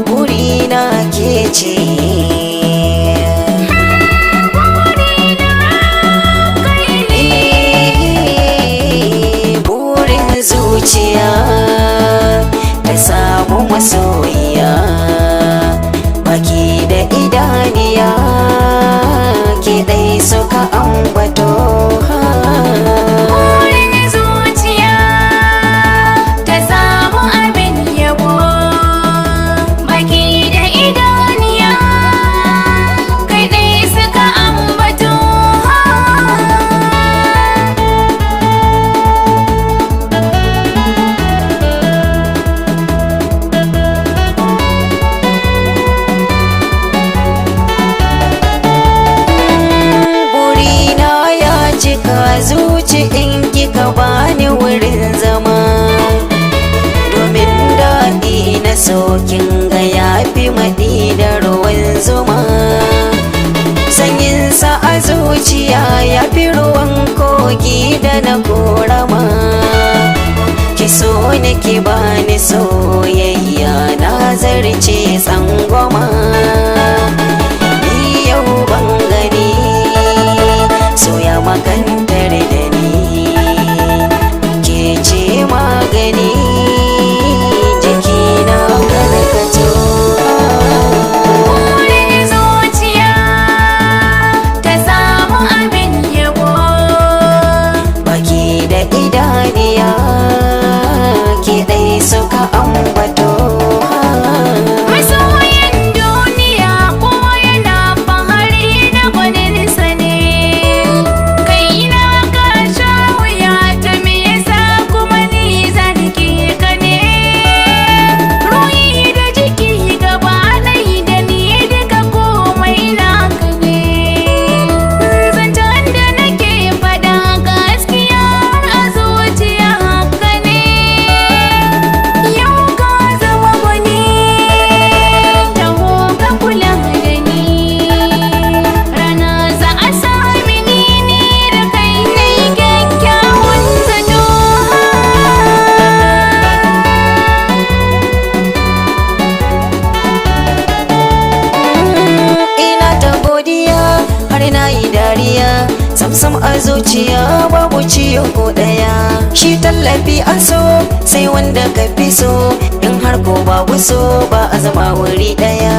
burina ke ce. Burin zuciya ta samu masoyiya, baki da idaniya ke dai suka ambato. Zuci in kika bani wurin zama, domin daɗi na sokin ga yafi maɗi da ruwan zuma. Sanyinsa a zuciya yafi ruwan kogi da na korama. Ki so ni ki bani soyayya na zarce tsangwama. Ni yau ban gani soya makantar da ni, ke ce magani jikina karkato. Burin zuciya ta samu abin yabo, Baki da idaniya ke dai suka ambato. masoyin duniya kowa yana fahari da gwaninsa ne. Kaina ka sha wuya ta me yasa kuma ni zargi ka ne. Ruhi da jiki gaba ɗai da ni duka komai naka ne. Zancen da nake faɗa gaskiya a zuciya haka ne. Yau ka zama gwani, taho ka kula da ni. Rana za a sami ni da kai ne kyakkyawan zato. Ina ta godiya har na yi dariya, samsam a zuciya babu ciyo ko ɗaya. Shi tallafi an so sai wanda ka fi so, in har ko babu so ba a zama wuri ɗaya.